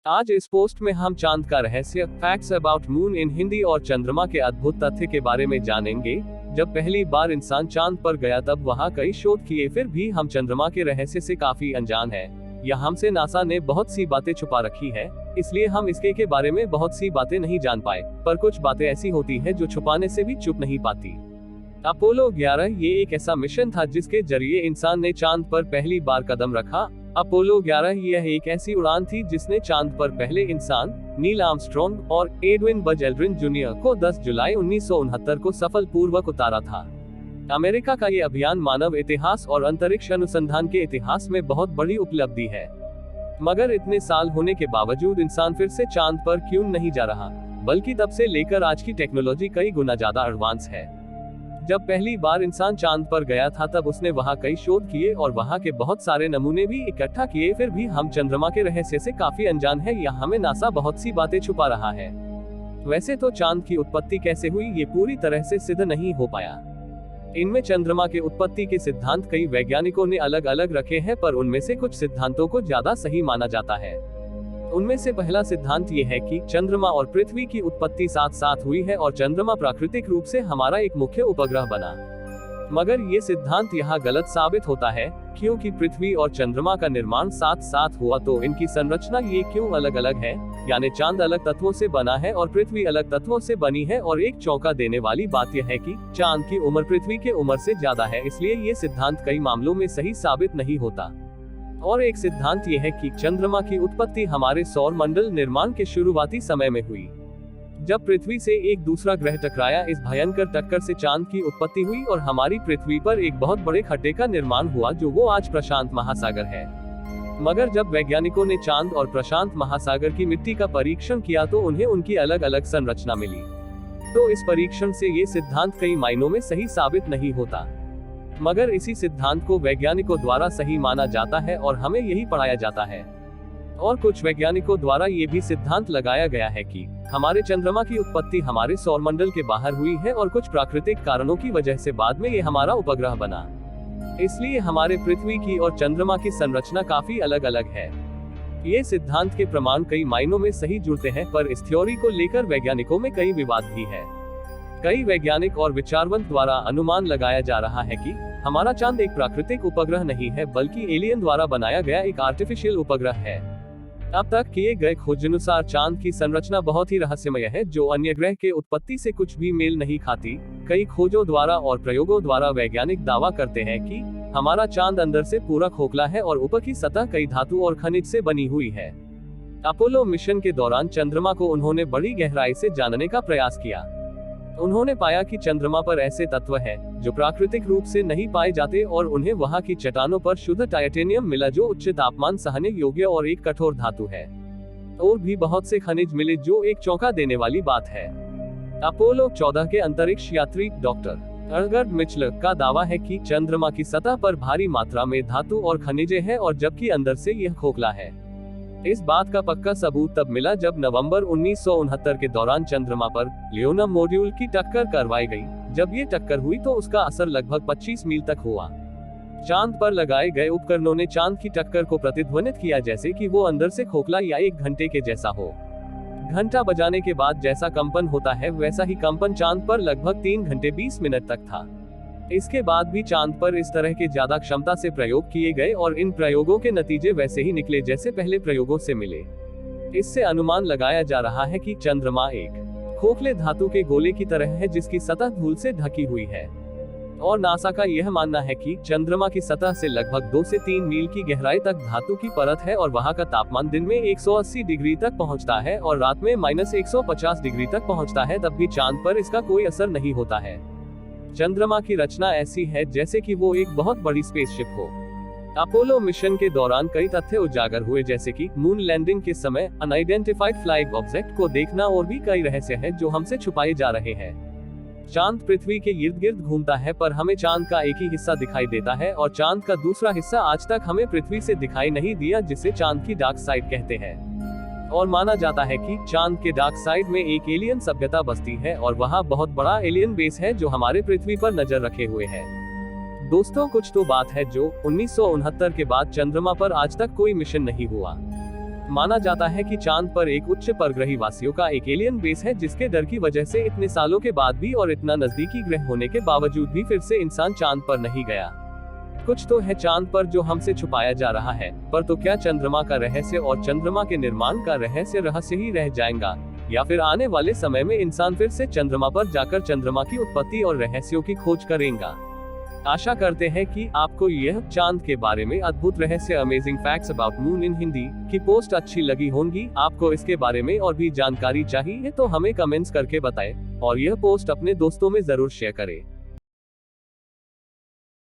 आज इस पोस्ट में हम चांद का रहस्य, facts about moon in Hindi और चंद्रमा के अद्भुत तथ्य के बारे में जानेंगे। जब पहली बार इंसान चांद पर गया तब वहाँ कई शोध किए, फिर भी हम चंद्रमा के रहस्य से काफी अनजान हैं। या हमसे नासा ने बहुत सी बातें छुपा रखी है, इसलिए हम इसके के बारे में बहुत सी बातें नहीं जान पाए। पर कुछ बातें ऐसी होती हैं जो छुपाने से भी चुप नहीं पाती। अपोलो 11 ये एक ऐसा मिशन था जिसके जरिए इंसान ने चांद पर पहली बार कदम रखा। अपोलो 11 यह एक ऐसी उड़ान थी जिसने चांद पर पहले इंसान नील आर्मस्ट्रॉन्ग और एडविन बज एल्ड्रिन जूनियर को 10 जुलाई 1969 को सफलपूर्वक उतारा था। अमेरिका का ये अभियान मानव इतिहास और अंतरिक्ष अनुसंधान के इतिहास में बहुत बड़ी उपलब्धि है। मगर इतने साल होने के बावजूद इंसान फिर से चांद पर क्यों नहीं जा रहा, बल्कि तब से लेकर आज की टेक्नोलॉजी कई गुना ज्यादा एडवांस है। जब पहली बार इंसान चांद पर गया था तब उसने वहां कई शोध किए और वहां के बहुत सारे नमूने भी इकट्ठा किए, फिर भी हम चंद्रमा के रहस्य से काफी अनजान है या हमें नासा बहुत सी बातें छुपा रहा है। वैसे तो चांद की उत्पत्ति कैसे हुई ये पूरी तरह से सिद्ध नहीं हो पाया। इनमें चंद्रमा के उत्पत्ति के सिद्धांत कई वैज्ञानिकों ने अलग अलग रखे हैं, पर उनमें से कुछ सिद्धांतों को ज्यादा सही माना जाता है। उनमें से पहला सिद्धांत ये है कि चंद्रमा और पृथ्वी की उत्पत्ति साथ साथ हुई है और चंद्रमा प्राकृतिक रूप से हमारा एक मुख्य उपग्रह बना। मगर ये सिद्धांत यहाँ गलत साबित होता है, क्योंकि पृथ्वी और चंद्रमा का निर्माण साथ साथ हुआ तो इनकी संरचना ये क्यों अलग अलग है। यानी चांद अलग तत्वों से बना है और पृथ्वी अलग तत्वों से बनी है। और एक चौंका देने वाली बात यह है कि चांद की उम्र पृथ्वी के उम्र से ज्यादा है, इसलिए ये सिद्धांत कई मामलों में सही साबित नहीं होता। और एक सिद्धांत यह है कि चंद्रमा की उत्पत्ति हमारे सौर मंडल निर्माण के शुरुआती समय में हुई। जब पृथ्वी से एक दूसरा ग्रह टकराया, इस भयंकर टक्कर से चांद की उत्पत्ति हुई और हमारी पृथ्वी पर एक बहुत बड़े खड्डे का निर्माण हुआ, जो वो आज प्रशांत महासागर है। मगर जब वैज्ञानिकों ने चांद और प्रशांत महासागर की मिट्टी का परीक्षण किया तो उन्हें उनकी अलग अलग संरचना मिली। तो इस परीक्षण से ये सिद्धांत कई मायनों में सही साबित नहीं होता। मगर इसी सिद्धांत को वैज्ञानिकों द्वारा सही माना जाता है और हमें यही पढ़ाया जाता है। और कुछ वैज्ञानिकों द्वारा ये भी सिद्धांत लगाया गया है कि हमारे चंद्रमा की उत्पत्ति हमारे सौरमंडल के बाहर हुई है और कुछ प्राकृतिक कारणों की वजह से बाद में ये हमारा उपग्रह बना। इसलिए हमारे पृथ्वी की और चंद्रमा की संरचना काफी अलग अलग है। ये सिद्धांत के प्रमाण कई मायनों में सही जुड़ते हैं, पर इस थ्योरी को लेकर वैज्ञानिकों में कई विवाद भी है। कई वैज्ञानिक और विचारवंत द्वारा अनुमान लगाया जा रहा है कि हमारा चांद एक प्राकृतिक उपग्रह नहीं है, बल्कि एलियन द्वारा बनाया गया एक आर्टिफिशियल उपग्रह है। अब तक किए गए खोजानुसार चांद की संरचना बहुत ही रहस्यमय है, जो अन्य ग्रह के उत्पत्ति से कुछ भी मेल नहीं खाती। कई खोजों द्वारा और प्रयोगों द्वारा वैज्ञानिक दावा करते हैं कि हमारा चांद अंदर से पूरा खोखला है और ऊपर की सतह कई धातु और खनिज से बनी हुई है। अपोलो मिशन के दौरान चंद्रमा को उन्होंने बड़ी गहराई से जानने का प्रयास किया। उन्होंने पाया कि चंद्रमा पर ऐसे तत्व हैं जो प्राकृतिक रूप से नहीं पाए जाते और उन्हें वहां की चट्टानों पर शुद्ध टाइटेनियम मिला, जो उच्च तापमान सहने योग्य और एक कठोर धातु है। और भी बहुत से खनिज मिले, जो एक चौंका देने वाली बात है। अपोलो 14 के अंतरिक्ष यात्री डॉक्टर अर्गर्ड मिचलर का दावा है कि चंद्रमा की सतह पर भारी मात्रा में धातु और खनिजे हैं, और जबकि अंदर से यह खोखला है। इस बात का पक्का सबूत तब मिला जब नवंबर 1969 के दौरान चंद्रमा पर लियोना मॉड्यूल की टक्कर करवाई गई। जब ये टक्कर हुई तो उसका असर लगभग 25 मील तक हुआ। चांद पर लगाए गए उपकरणों ने चांद की टक्कर को प्रतिध्वनित किया, जैसे कि वो अंदर से खोखला या एक घंटे के जैसा हो। घंटा बजाने के बाद जैसा कंपन होता है, वैसा ही कंपन चांद पर लगभग 3 घंटे 20 मिनट तक था। इसके बाद भी चांद पर इस तरह के ज्यादा क्षमता से प्रयोग किए गए और इन प्रयोगों के नतीजे वैसे ही निकले जैसे पहले प्रयोगों से मिले। इससे अनुमान लगाया जा रहा है कि चंद्रमा एक खोखले धातु के गोले की तरह है जिसकी सतह धूल से ढकी हुई है। और नासा का यह मानना है कि चंद्रमा की सतह से लगभग 2 से 3 मील की गहराई तक धातु की परत है और वहां का तापमान दिन में 180 डिग्री तक पहुंचता है और रात में -150 डिग्री तक पहुंचता है। तब भी चांद पर इसका कोई असर नहीं होता है। चंद्रमा की रचना ऐसी है जैसे कि वो एक बहुत बड़ी स्पेसशिप हो। अपोलो मिशन के दौरान कई तथ्य उजागर हुए, जैसे कि मून लैंडिंग के समय अनआइडेंटिफाइड फ्लाइंग ऑब्जेक्ट को देखना, और भी कई रहस्य हैं जो हमसे छुपाए जा रहे हैं। चांद पृथ्वी के इर्द गिर्द घूमता है, पर हमें चांद का एक ही हिस्सा दिखाई देता है और चांद का दूसरा हिस्सा आज तक हमें पृथ्वी से दिखाई नहीं दिया, जिसे चांद की डार्क साइड कहते हैं। और माना जाता है कि चांद के डार्क साइड में एक एलियन सभ्यता बसती है और वहाँ बहुत बड़ा एलियन बेस है जो हमारे पृथ्वी पर नजर रखे हुए है। दोस्तों, कुछ तो बात है जो 1969 के बाद चंद्रमा पर आज तक कोई मिशन नहीं हुआ। माना जाता है कि चांद पर एक उच्च परग्रही वासियों का एक एलियन बेस है, जिसके डर की वजह से इतने सालों के बाद भी और इतना नजदीकी ग्रह होने के बावजूद भी फिर से इंसान चांद पर नहीं गया। कुछ तो है चांद पर जो हमसे छुपाया जा रहा है, पर तो क्या चंद्रमा का रहस्य और चंद्रमा के निर्माण का रहस्य ही रह जाएगा, या फिर आने वाले समय में इंसान फिर से चंद्रमा पर जाकर चंद्रमा की उत्पत्ति और रहस्यों की खोज करेगा। आशा करते हैं कि आपको यह चांद के बारे में अद्भुत रहस्य amazing facts about moon in Hindi की पोस्ट अच्छी लगी होंगी। आपको इसके बारे में और भी जानकारी चाहिए तो हमें कमेंट्स करके बताएं और यह पोस्ट अपने दोस्तों में जरूर शेयर करें।